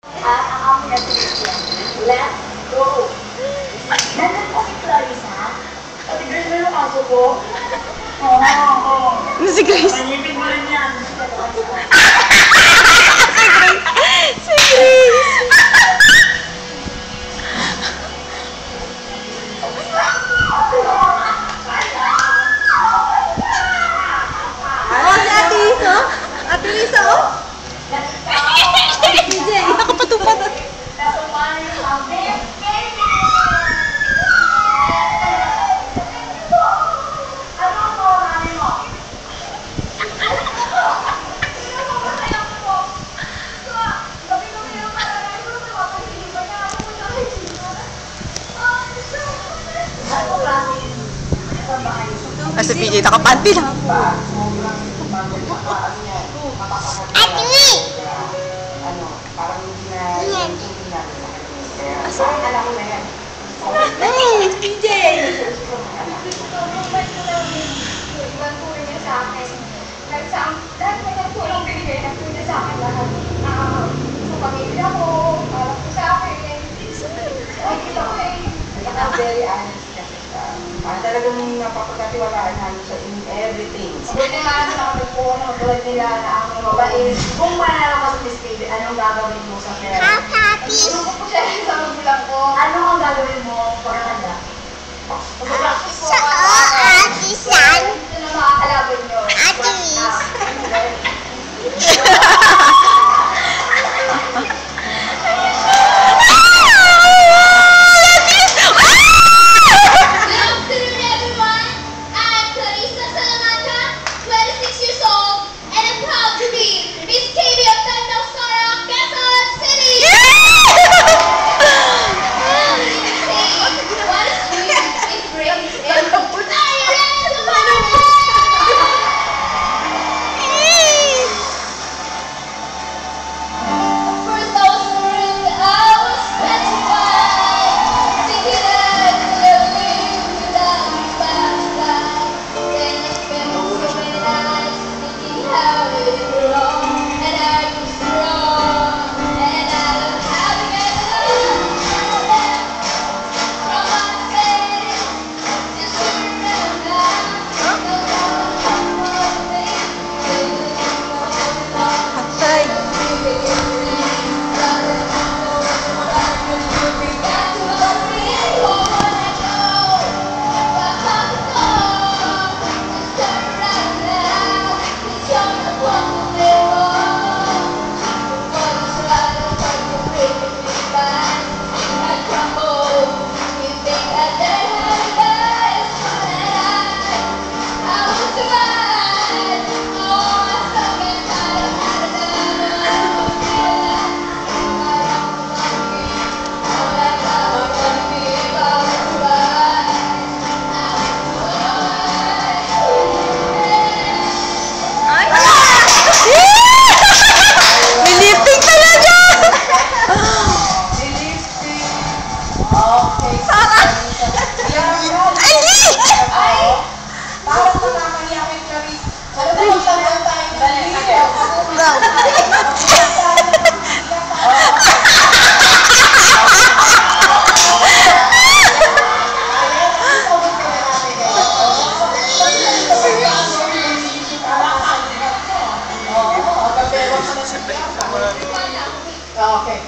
Ang amin na sinisya. Let's go! Nandun po si Clarissa. Sabi Grace mo yung aso ko. Oo. Si Grace. Manipin mo rin yan. Si Grace. Oh, si Ate Lisa. Ate Lisa, oh. DJ, nakapatupad. Kasi PJ nakapanty lang. Ate Lee! Parang hindi na Yan. alam ko na yan. Hey, PJ! Ibang tulong niya sa akin. Dahil may nagtulong binigay na po niya sa akin lahat. Sa pamilya ko, para po sa akin. Nakikita ko very honest kasi siya. Talagang napapagkatiwalaan namin siya in everything. Buti nga sa kami po, tulad nila na ang mga mabait. Kung manalaman ko sa Miss Katie, anong gagawin mo sa pera? How happy? Tulong ko po siya sa magulang ko. Ano ang gagawin mo para handa? Mag-practice po Sa ako. Ate San? Ito na mga kalaban nyo. Ate Liz. Good afternoon, everyone. I'm Clarissa Salamanca, 26 years old, and I'm proud to be Miss Katie of Tandao Sara, Quezon City. What is weird is brains and are you ready to party? First I was worried, I was petrified, thinking I could live without you by my side. Then I spent so many nights thinking how it is wrong, and I was strong, and I was having a from my face, just to remember now. No more thing, Patay. May lifting talaga! Okay. Ali! Parang nakakahiya kay Clarice. Alam mo, magtanggal tayo ng Okay.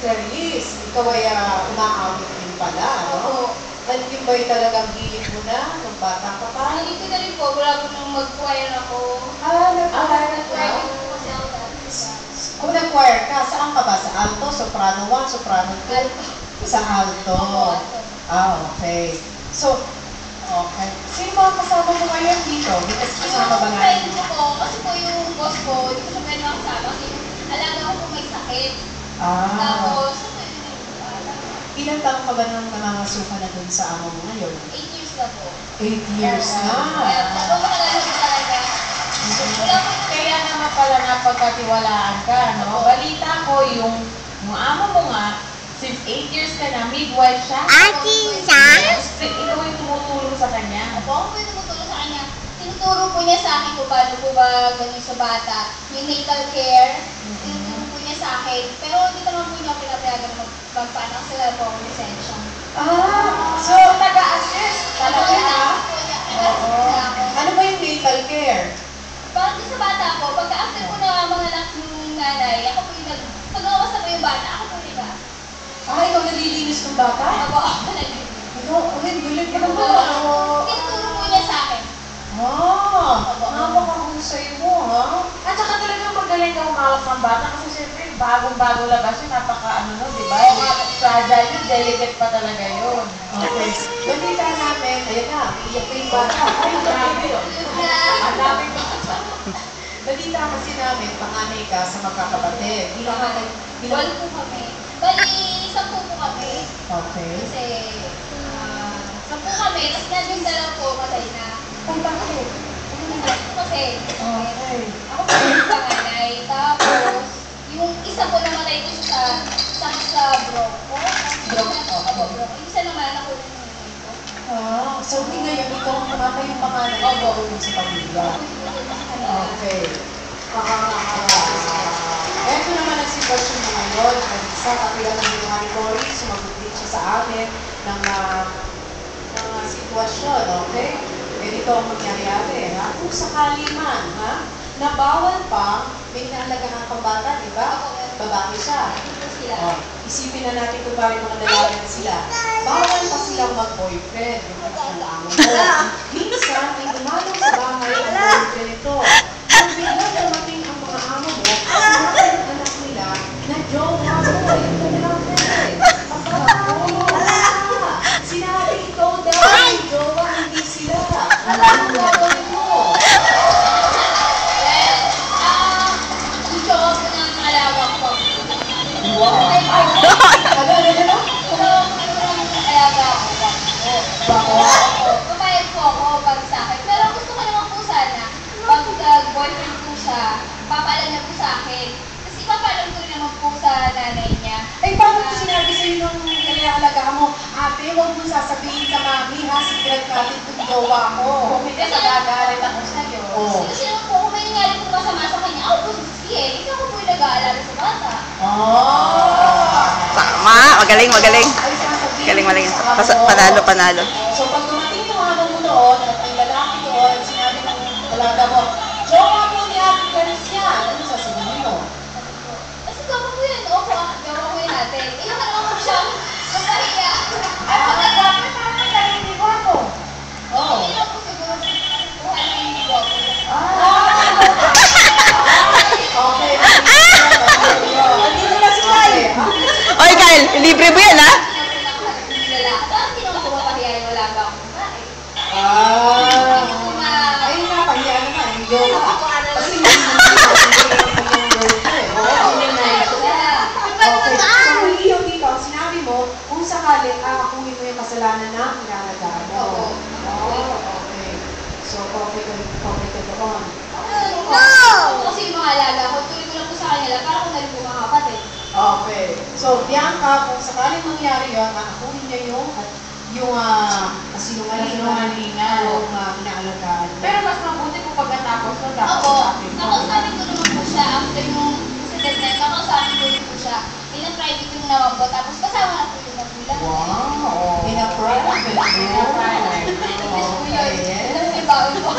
Clarice, ikaw ay umaawit din pala, no? Nagtimbay talagang hilig mo na nung bata ka pa? Dito na rin po, wala po nung mag-choir ako. Nag-choir Nag-choir ka? din po kasi ako dati sa Kung nag-choir ka, saan ka ba? Sa alto, soprano 1, soprano 2? alto. Sa alto. Opo. Okay. So, okay. Sino ba kasama mo ngayon dito? May kasama ba Yung nga? friend ko po, kasi po yung boss ko, hindi ko siya pwede makasama kasi alaga ko po may sakit. Tapos, Ilang taon ka ba nang namangasukan na dun sa amo mo ngayon? 8 years na po. 8 years na. Kaya tatlong matagal na talaga. Wala po Kaya naman pala napagkatiwalaan ka, no? Balita ko yung amo mo nga, since 8 years ka na, midwife siya. Ate San? Ikaw yung tumutulong sa kanya. Ako po yung tumutulong sa kanya. Tinuturo po niya sa akin kung paano po ba gawin sa bata. Yung natal care, tinuturo po niya sa akin. Pero hindi naman po magpaano kasi wala po akong lisensya. So, taga-assist talaga ah. Oo. Ano ba yung natal care? Parang din sa bata ko, pagka after ko na mga anak yung nanay, ako po yung pag-awas na po yung bata, ako po yung iba. Ikaw nalilinis ng bata? Ako nag-ibig. Ikaw, galit ka naman. Tinuturo po niya sa akin. Napakahusay mo, ha? At saka talagang magaling ka umawak ng bata kasi siyempre bagong-bago labas yun, di ba? Fragile yun, delicate pa talaga yun. Okay. Balita namin, ayan na, iiyak pa yung bata. Ay, grabe yun. Ang dami bata. Balita kasi namin, panganay ka sa magkakapatid. Wal po kami. Bali, 10 po kami. Okay. Kasi, 10 kami, tapos na yung dalawa po, matay na. Ay, bakit? Kasi, Okay. ako po yung panganay. Tapos, yung isa po namatay ko sa bro ko. Ako, bro ko. Yung isa naman ako yung nanay ko. So hindi ngayon ikaw ang namatay yung pangalan mo sa pamilya. Okay. Ito naman ang sitwasyon mo ngayon. Sa katulad ng ginawa ni Cory, sumagot din siya sa amin ng sitwasyon, okay? Ganito ang mangyayari, ha? Kung sakali man, ha? Na bawal pa, may inaalagaan pang bata, di ba? Babae siya. Isipin na natin kung parang mga lalaki na sila. Bawal pa silang mag-boyfriend. Yung amo mo. Minsan, may dumadong sa bahay ang boyfriend nito. Kung biglang dumating ang mga amo mo, sinabi ng anak nila na jowa mo, yung lalaki. Sinabi ikaw daw, yung jowa, hindi sila. Ano gagawin mo? Gusto ko po ng alaga ko. Wow! Ano? Gusto ko ng alaga ko. Bako? Papayag po ako pag sa akin. Pero gusto ko naman po sana, pag boyfriend po siya, papalam niya po sa akin. Kasi papalam ko rin naman po sa nanay niya. Ay, paano ko sinabi sa'yo nung kaya-alagaan mo, ate, huwag mo sasabihin sa mami, ha, secret natin itong gawa mo. Kung hindi, magagalit ako sa'yo. Kasi naman po, kung may nangyari po masama sa kanya, ako po sisi eh. Hindi ako po yung nag-aalala sa bata. Tama. Magaling. Ay, sasabihin Magaling. mo sa amo mo. Panalo. So, pag dumating yung amo mo doon, at may lalaki doon, sinabi ng dalaga mo, jowa mo ni Ate Clarice yan. Ano sasabihin mo? Kasi gawa ko yun. Opo, gawa ko yun natin. Iyon ka naman po siya. Mapahiya. Ay, magagalit naman na hindi ko ako. Oo. Hindi lang po siguro. Buhay na hindi ko. Okay. Andito na si Kai. Oy, Kyle, libre mo yan, ha? Bakit hindi naman po mapahiya yung wala ba akong babae? Ayun nga, pahiya naman. Yung jowa. Kasi hindi yung girlfriend. Oo, yun na ito. Okay. So, maliyaw dito, ang sinabi mo, kung sakali, akuhin mo yung kasalanan na pinalagaan mo. Okay. So, okay ka doon. Kasi yung mga alaga ko, tuloy ko lang po sa kanila para kung nalito mga kapatid. Okay. So, Bianca, kung sakaling mangyari yun, akuhin niya yung kasinungalingan yung inaalagaan. Pero mas mabuti po pagkatapos nun, dapat Ako, usapin mo. nakausapin ko naman po siya after nung incident na yun, nakausapin ko rin po siya. Pinaprivate ko naman po, tapos kasama na po yung magulang. Wow! In a private room. Okay, yes. Tapos may baon po.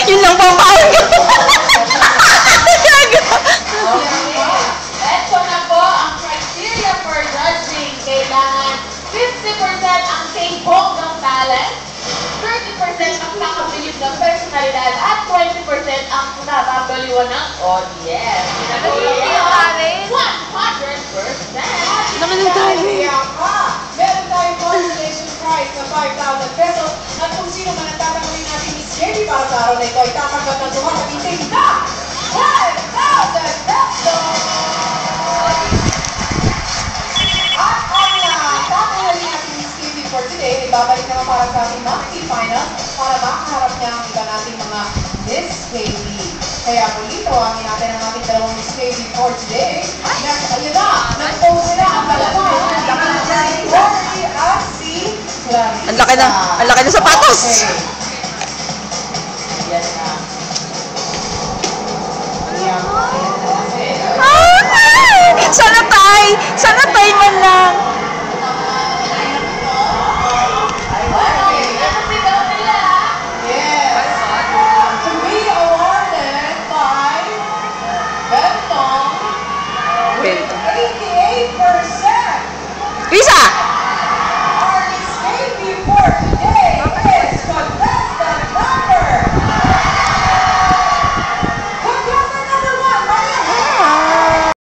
Yun lang pang baon. Ito na po ang criteria for judging. Kailangan 50% ang same-home ng talent, 30% ang nakabilib ng personalidad, at 20% ang nababaliwan ng audience. Pinag-iiwan 100%. Naman yung tayo. Meron tayong consolation prize na 5,000 pesos at kung sino man ang tatanungin natin Miss Jenny para sa araw na ito ay tatanggap ng dumating na 5,000 pesos! At ang tatanungin natin Miss KB for today ay babalik naman para sa ating monthly final para makaharap niya ang iba nating mga Miss KB. Kaya po dito, angin natin ang ating dalawang Miss KB for today. Ayun na, nag-post sila ang dalawa. Cory at si Clarissa. Ang laki ng sapatos. Okay. Yes na. Ayan. It's so Sana tay man lang.